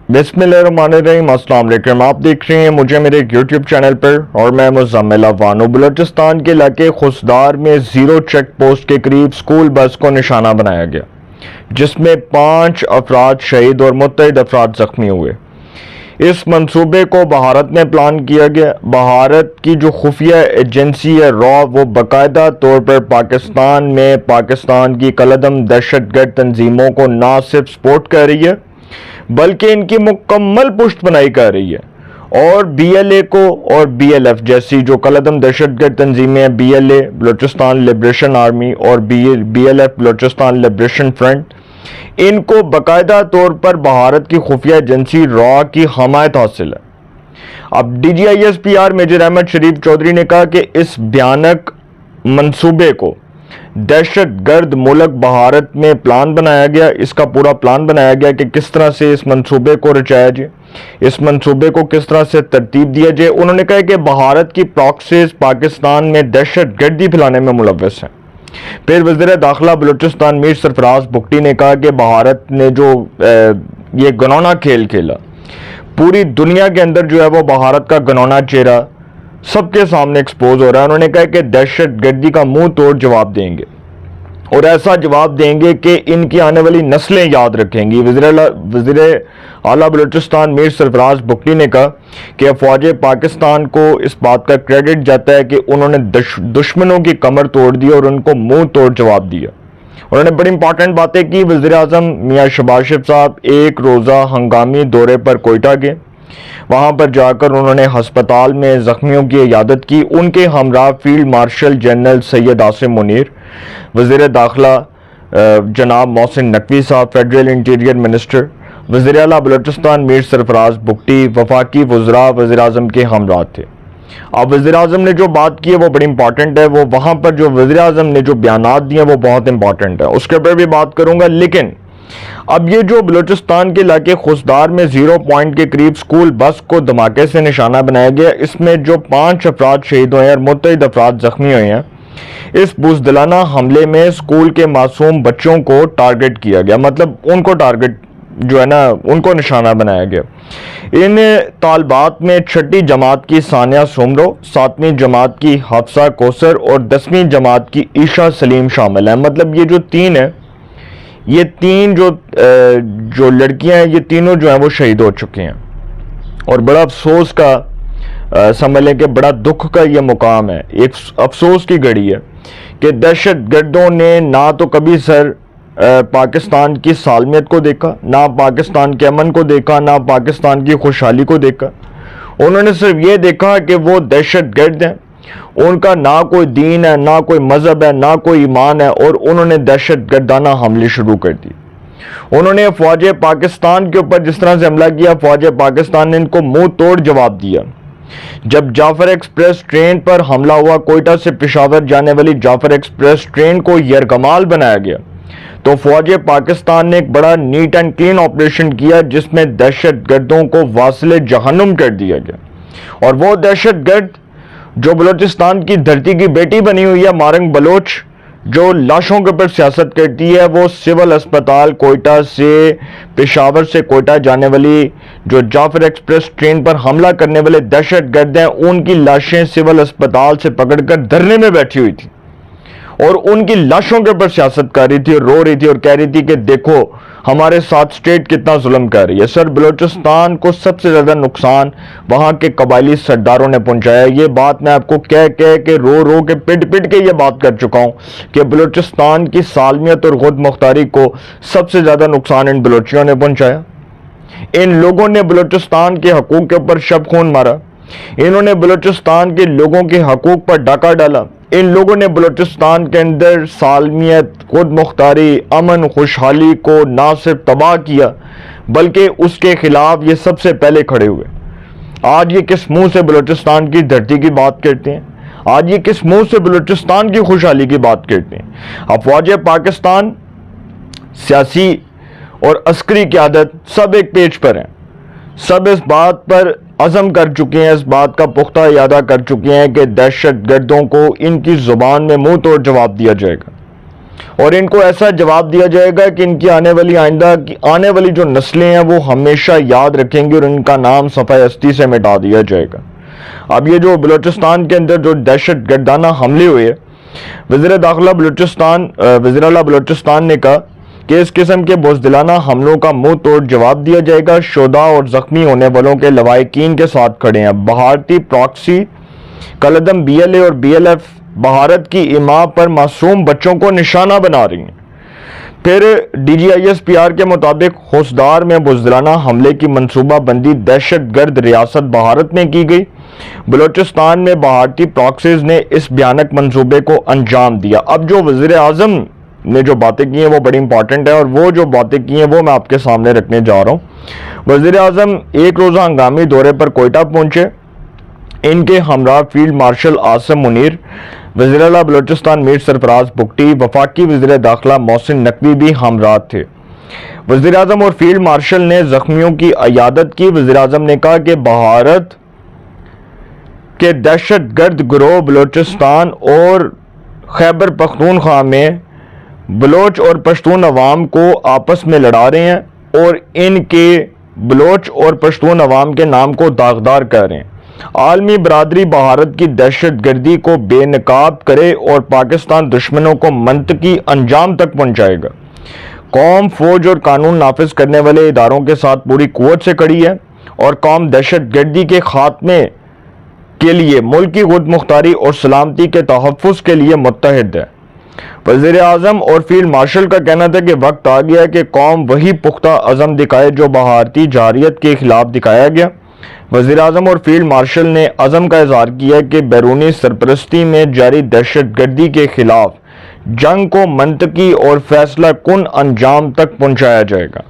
بسم اللہ الرحمن الرحیم۔ السلام علیکم، آپ دیکھ رہے ہیں مجھے میرے یوٹیوب چینل پر اور میں مزمل افوانو۔ بلوچستان کے علاقے خسدار میں زیرو چیک پوسٹ کے قریب سکول بس کو نشانہ بنایا گیا، جس میں 5 افراد شہید اور متعدد افراد زخمی ہوئے۔ اس منصوبے کو بھارت نے پلان کیا گیا۔ بھارت کی جو خفیہ ایجنسی ہے را، وہ باقاعدہ طور پر پاکستان میں پاکستان کی کالعدم دہشت گرد تنظیموں کو نہ صرف سپورٹ کر رہی ہے بلکہ ان کی مکمل پشت پناہی کر رہی ہے، اور بی ایل اے کو اور بی ایل ایف جیسی جو کالعدم دہشت گرد تنظیمیں ہیں، B L A Balochistan Liberation Army اور B L F Balochistan Liberation Front, ان کو باقاعدہ طور پر بھارت کی خفیہ ایجنسی را کی حمایت حاصل ہے۔ اب D G I S P R Major Ahmed Sharif Chaudhry نے کہا کہ اس بھیانک منصوبے کو دہشت گرد ملک بھارت میں پلان بنایا گیا، اس کا پورا پلان بنایا گیا کہ کس طرح سے اس منصوبے کو رچایا جائے، اس منصوبے کو کس طرح سے ترتیب دیا جائے۔ انہوں نے کہا کہ بھارت کی پراکسیز پاکستان میں دہشت گردی پھیلانے میں ملوث ہیں۔ پھر وزیر داخلہ بلوچستان میر سرفراز بگٹی نے کہا کہ بھارت نے جو یہ گنونا کھیل کھیلا، پوری دنیا کے اندر جو ہے وہ بھارت کا گنونا چہرہ سب کے سامنے ایکسپوز ہو رہا ہے۔ انہوں نے کہا کہ دہشت گردی کا منہ توڑ جواب دیں گے اور ایسا جواب دیں گے کہ ان کی آنے والی نسلیں یاد رکھیں گی۔ وزیر اعلیٰ بلوچستان میر سرفراز بگٹی نے کہا کہ افواج پاکستان کو اس بات کا کریڈٹ جاتا ہے کہ انہوں نے دشمنوں کی کمر توڑ دی اور ان کو منہ توڑ جواب دیا۔ انہوں نے بڑی امپورٹنٹ باتیں کی۔ وزیر اعظم میاں شہباز شریف صاحب ایک روزہ ہنگامی دورے پر کوئٹہ گئے، وہاں پر جا کر انہوں نے ہسپتال میں زخمیوں کی عیادت کی۔ ان کے ہمراہ field marshal general Syed Asim Munir, وزیر داخلہ جناب محسن نقوی صاحب، فیڈرل انٹیریئر منسٹر، وزیر اعلیٰ بلوچستان میر سرفراز بگٹی، وفاقی وزراء وزیر اعظم کے ہمراہ تھے۔ اب وزیر اعظم نے جو بات کی ہے وہ بڑی امپورٹنٹ ہے، وہ وہاں پر جو وزیر اعظم نے جو بیانات دیے ہیں وہ بہت امپورٹنٹ ہے، اس کے اوپر بھی بات کروں گا۔ لیکن اب یہ جو بلوچستان کے علاقے خسدار میں زیرو پوائنٹ کے قریب سکول بس کو دھماکے سے نشانہ بنایا گیا، اس میں جو 5 افراد شہید ہوئے ہیں اور متعدد افراد زخمی ہوئے ہیں، اس بزدلانہ حملے میں سکول کے معصوم بچوں کو ٹارگٹ کیا گیا، مطلب ان کو ٹارگٹ جو ہے نا ان کو نشانہ بنایا گیا۔ ان طالبات میں 6ٹھی جماعت کی ثانیہ سومرو، 7ویں جماعت کی حفصہ کوثر اور 10ویں جماعت کی عیشا سلیم شامل ہیں۔ مطلب یہ جو 3 ہیں، یہ 3 جو لڑکیاں ہیں، یہ تینوں جو ہیں وہ شہید ہو چکے ہیں، اور بڑا افسوس کا سمجھ لیں کہ بڑا دکھ کا یہ مقام ہے، ایک افسوس کی گھڑی ہے کہ دہشت گردوں نے نہ تو کبھی پاکستان کی سالمیت کو دیکھا، نہ پاکستان کے امن کو دیکھا، نہ پاکستان کی خوشحالی کو دیکھا۔ انہوں نے صرف یہ دیکھا کہ وہ دہشت گرد ہیں، ان کا نہ کوئی دین ہے، نہ کوئی مذہب ہے، نہ کوئی ایمان ہے، اور انہوں نے دہشت گردانہ حملے شروع کر دی۔ انہوں نے فوج پاکستان کے اوپر جس طرح سے حملہ کیا، فوج پاکستان نے ان کو منہ توڑ جواب دیا۔ جب جعفر ایکسپریس ٹرین پر حملہ ہوا، کوئٹہ سے پشاور جانے والی جعفر ایکسپریس ٹرین کو یرغمال بنایا گیا، تو فوج پاکستان نے ایک بڑا نیٹ اینڈ کلین آپریشن کیا جس میں دہشت گردوں کو واصل جہنم کر دیا گیا۔ اور وہ دہشت گرد جو بلوچستان کی دھرتی کی بیٹی بنی ہوئی ہے، مارنگ بلوچ، جو لاشوں کے اوپر سیاست کرتی ہے، وہ سول اسپتال کوئٹہ سے پشاور سے کوئٹہ جانے والی جو جعفر ایکسپریس ٹرین پر حملہ کرنے والے دہشت گرد ہیں، ان کی لاشیں سول اسپتال سے پکڑ کر دھرنے میں بیٹھی ہوئی تھی اور ان کی لاشوں کے اوپر سیاست کر رہی تھی، رو رہی تھی اور کہہ رہی تھی کہ دیکھو ہمارے ساتھ سٹیٹ کتنا ظلم کر رہی ہے۔ سر، بلوچستان کو سب سے زیادہ نقصان وہاں کے قبائلی سرداروں نے پہنچایا۔ یہ بات میں آپ کو کہہ کے رو کے پٹ کے یہ بات کر چکا ہوں کہ بلوچستان کی سالمیت اور خود مختاری کو سب سے زیادہ نقصان ان بلوچیوں نے پہنچایا۔ ان لوگوں نے بلوچستان کے حقوق کے اوپر شب خون مارا، انہوں نے بلوچستان کے لوگوں کے حقوق پر ڈاکہ ڈالا، ان لوگوں نے بلوچستان کے اندر سالمیت، خود مختاری، امن، خوشحالی کو نہ صرف تباہ کیا بلکہ اس کے خلاف یہ سب سے پہلے کھڑے ہوئے۔ آج یہ کس منہ سے بلوچستان کی دھرتی کی بات کرتے ہیں؟ آج یہ کس منہ سے بلوچستان کی خوشحالی کی بات کرتے ہیں؟ افواج پاکستان، سیاسی اور عسکری قیادت سب ایک پیج پر ہیں، سب اس بات پر عزم کر چکے ہیں، اس بات کا پختہ ارادہ کر چکے ہیں کہ دہشت گردوں کو ان کی زبان میں منہ توڑ جواب دیا جائے گا۔ اور ان کو ایسا جواب دیا جائے گا کہ ان کی آنے والی جو نسلیں ہیں وہ ہمیشہ یاد رکھیں گی اور ان کا نام صفحہ ہستی سے مٹا دیا جائے گا۔ اب یہ جو بلوچستان کے اندر جو دہشت گردانہ حملے ہوئے، وزیر داخلہ وزیر اعلیٰ بلوچستان نے کہا کہ اس قسم کے بزدلانہ حملوں کا منہ توڑ جواب دیا جائے گا۔ شہداء اور زخمی ہونے والوں کے لواحقین کے ساتھ کھڑے ہیں۔ بھارتی پراکسی کالعدم بی ایل اے اور بی ایل ایف بھارت کی ایما پر معصوم بچوں کو نشانہ بنا رہی ہیں۔ پھر D G I S P R کے مطابق خوسدار میں بزدلانہ حملے کی منصوبہ بندی دہشت گرد ریاست بھارت میں کی گئی۔ بلوچستان میں بھارتی پراکسیز نے اس بھیانک منصوبے کو انجام دیا۔ اب جو وزیر اعظم نے جو باتیں کی ہیں وہ بڑی امپورٹنٹ ہے، اور وہ جو باتیں کی ہیں وہ میں آپ کے سامنے رکھنے جا رہا ہوں۔ وزیر اعظم ایک روزہ ہنگامی دورے پر کوئٹہ پہنچے۔ ان کے ہمراہ فیلڈ مارشل عاصم منیر، وزیر اعلیٰ بلوچستان میر سرفراز بگٹی، وفاقی وزیر داخلہ محسن نقوی بھی ہمراہ تھے۔ وزیر اعظم اور فیلڈ مارشل نے زخمیوں کی عیادت کی۔ وزیر اعظم نے کہا کہ بھارت کے دہشت گرد گروہ بلوچستان اور خیبر پختونخوا میں بلوچ اور پشتون عوام کو آپس میں لڑا رہے ہیں اور ان کے بلوچ اور پشتون عوام کے نام کو داغدار کر رہے ہیں۔ عالمی برادری بھارت کی دہشت گردی کو بے نقاب کرے اور پاکستان دشمنوں کو منطقی انجام تک پہنچائے گا۔ قوم فوج اور قانون نافذ کرنے والے اداروں کے ساتھ پوری قوت سے کھڑی ہے اور قوم دہشت گردی کے خاتمے کے لیے ملک کی خود مختاری اور سلامتی کے تحفظ کے لیے متحد ہے۔ وزیر اعظم اور فیلڈ مارشل کا کہنا تھا کہ وقت آ گیا ہے کہ قوم وہی پختہ عزم دکھائے جو بھارتی جارحیت کے خلاف دکھایا گیا۔ وزیر اعظم اور فیلڈ مارشل نے عزم کا اظہار کیا کہ بیرونی سرپرستی میں جاری دہشت گردی کے خلاف جنگ کو منطقی اور فیصلہ کن انجام تک پہنچایا جائے گا۔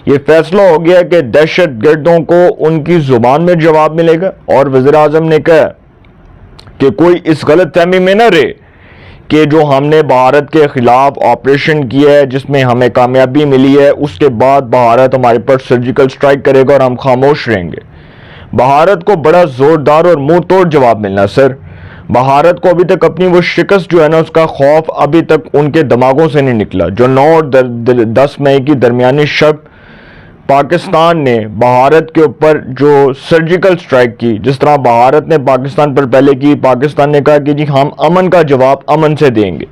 یہ فیصلہ ہو گیا کہ دہشت گردوں کو ان کی زبان میں جواب ملے گا، اور وزیر اعظم نے کہا کہ کوئی اس غلط فہمی میں نہ رہے کہ جو ہم نے بھارت کے خلاف آپریشن کیا ہے جس میں ہمیں کامیابی ملی ہے، اس کے بعد بھارت ہمارے پر سرجیکل سٹرائک کرے گا اور ہم خاموش رہیں گے۔ بھارت کو بڑا زوردار اور منہ توڑ جواب ملنا سر۔ بھارت کو ابھی تک اپنی وہ شکست جو ہے نا، اس کا خوف ابھی تک ان کے دماغوں سے نہیں نکلا۔ جو 9 اور 10 مئی کی درمیانی شب پاکستان نے بھارت کے اوپر جو سرجیکل سٹرائک کی، جس طرح بھارت نے پاکستان پر پہلے کی، پاکستان نے کہا کہ جی ہم امن کا جواب امن سے دیں گے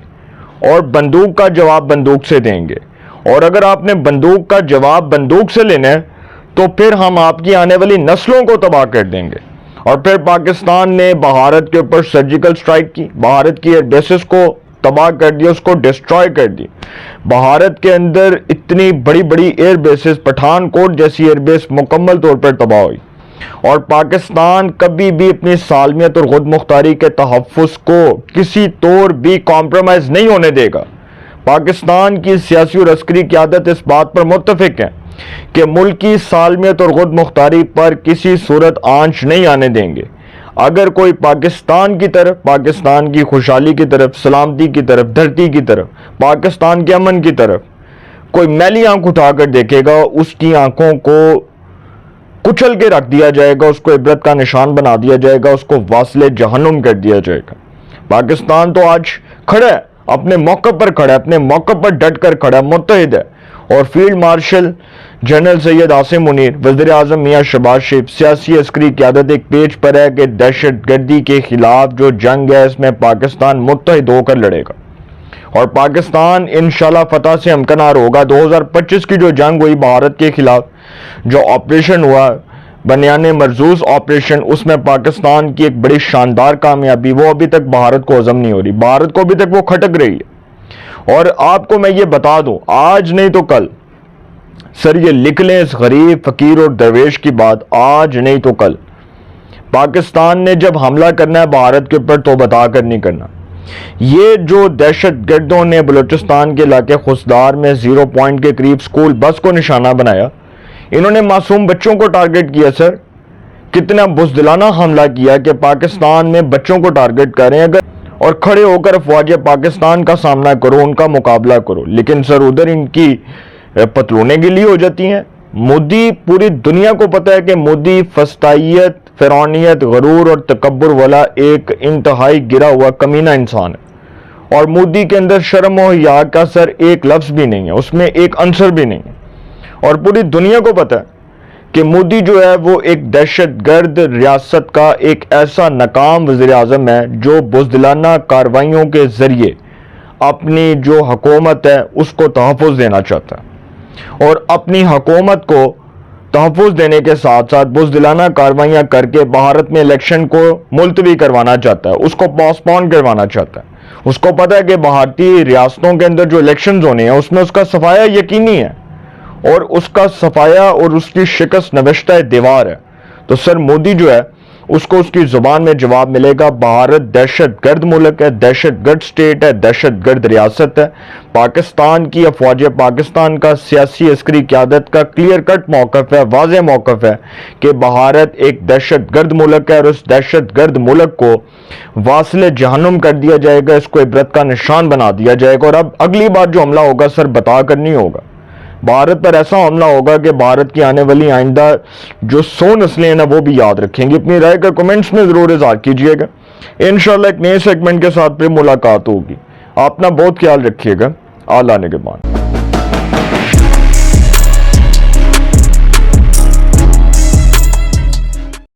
اور بندوق کا جواب بندوق سے دیں گے، اور اگر آپ نے بندوق کا جواب بندوق سے لینا ہے تو پھر ہم آپ کی آنے والی نسلوں کو تباہ کر دیں گے۔ اور پھر پاکستان نے بھارت کے اوپر سرجیکل سٹرائک کی، بھارت کی ایئر بیسز کو تباہ کر دیا، اس کو ڈسٹرائے کر دی۔ بھارت کے اندر اتنی بڑی بڑی ایئر بیسز، پٹھان کوٹ جیسی ایئر بیس مکمل طور پر تباہ ہوئی، اور پاکستان کبھی بھی اپنی سالمیت اور خود مختاری کے تحفظ کو کسی طور بھی کمپرومائز نہیں ہونے دے گا۔ پاکستان کی سیاسی اور عسکری قیادت اس بات پر متفق ہے کہ ملک کی سالمیت اور خود مختاری پر کسی صورت آنچ نہیں آنے دیں گے۔ اگر کوئی پاکستان کی طرف، پاکستان کی خوشحالی کی طرف، سلامتی کی طرف، دھرتی کی طرف، پاکستان کے امن کی طرف کوئی میلی آنکھ اٹھا کر دیکھے گا، اس کی آنکھوں کو کچل کے رکھ دیا جائے گا، اس کو عبرت کا نشان بنا دیا جائے گا، اس کو واصل جہنم کر دیا جائے گا۔ پاکستان تو آج کھڑا ہے، اپنے موقع پر کھڑا ہے، اپنے موقع پر ڈٹ کر کھڑا ہے، متحد ہے۔ اور field marshal general Syed Asim Munir, وزیر اعظم میاں شہباز شریف، سیاسی عسکری قیادت ایک پیج پر ہے کہ دہشت گردی کے خلاف جو جنگ ہے اس میں پاکستان متحد ہو کر لڑے گا، اور پاکستان انشاءاللہ فتح سے ہمکنار ہوگا۔ 2025 کی جو جنگ ہوئی بھارت کے خلاف، جو آپریشن ہوا بنیان مرزوز آپریشن، اس میں پاکستان کی ایک بڑی شاندار کامیابی، وہ ابھی تک بھارت کو ہضم نہیں ہو رہی، بھارت کو ابھی تک وہ کھٹک رہی ہے۔ اور آپ کو میں یہ بتا دوں، آج نہیں تو کل، سر یہ لکھ لیں اس غریب فقیر اور درویش کی بات، آج نہیں تو کل پاکستان نے جب حملہ کرنا ہے بھارت کے اوپر تو بتا کر نہیں کرنا۔ یہ جو دہشت گردوں نے بلوچستان کے علاقے خوسدار میں 0 پوائنٹ کے قریب سکول بس کو نشانہ بنایا، انہوں نے معصوم بچوں کو ٹارگٹ کیا۔ سر کتنا بزدلانہ حملہ کیا کہ پاکستان میں بچوں کو ٹارگٹ کر رہے ہیں، اور کھڑے ہو کر افواج پاکستان کا سامنا کرو، ان کا مقابلہ کرو، لیکن سر ادھر ان کی پتلونیں گلی ہو جاتی ہیں۔ مودی، پوری دنیا کو پتہ ہے کہ مودی فسطائیت، فرعونیت، غرور اور تکبر والا ایک انتہائی گرا ہوا کمینہ انسان ہے، اور مودی کے اندر شرم و حیا کا سر ایک لفظ بھی نہیں ہے، اس میں ایک عنصر بھی نہیں ہے، اور پوری دنیا کو پتہ ہے کہ مودی جو ہے وہ ایک دہشت گرد ریاست کا ایک ایسا ناکام وزیر اعظم ہے جو بزدلانہ کارروائیوں کے ذریعے اپنی جو حکومت ہے اس کو تحفظ دینا چاہتا ہے، اور اپنی حکومت کو تحفظ دینے کے ساتھ ساتھ بزدلانہ کارروائیاں کر کے بھارت میں الیکشن کو ملتوی کروانا چاہتا ہے، اس کو پوسٹ پون کروانا چاہتا ہے۔ اس کو پتہ ہے کہ بھارتی ریاستوں کے اندر جو الیکشنز ہونے ہیں اس میں اس کا صفایا یقینی ہے، اور اس کا صفایا اور اس کی شکست نوشتہ دیوار ہے۔ تو سر مودی جو ہے اس کو اس کی زبان میں جواب ملے گا، بھارت دہشت گرد ملک ہے، دہشت گرد سٹیٹ ہے، دہشت گرد ریاست ہے۔ پاکستان کی افواج پاکستان کا سیاسی عسکری قیادت کا کلیئر کٹ موقف ہے، واضح موقف ہے کہ بھارت ایک دہشت گرد ملک ہے، اور اس دہشت گرد ملک کو واصل جہنم کر دیا جائے گا، اس کو عبرت کا نشان بنا دیا جائے گا۔ اور اب اگلی بار جو حملہ ہوگا سر بتا کر نہیں ہوگا، بھارت پر ایسا حملہ ہوگا کہ بھارت کی آنے والی آئندہ جو 100 نسلیں ہیں وہ بھی یاد رکھیں گی۔ اپنی رائے کا کمنٹس میں ضرور اظہار کیجئے گا۔ انشاءاللہ ایک نئے سیگمنٹ کے ساتھ پھر ملاقات ہوگی۔ آپ اپنا بہت خیال رکھیے گا۔ اللہ نگہبان۔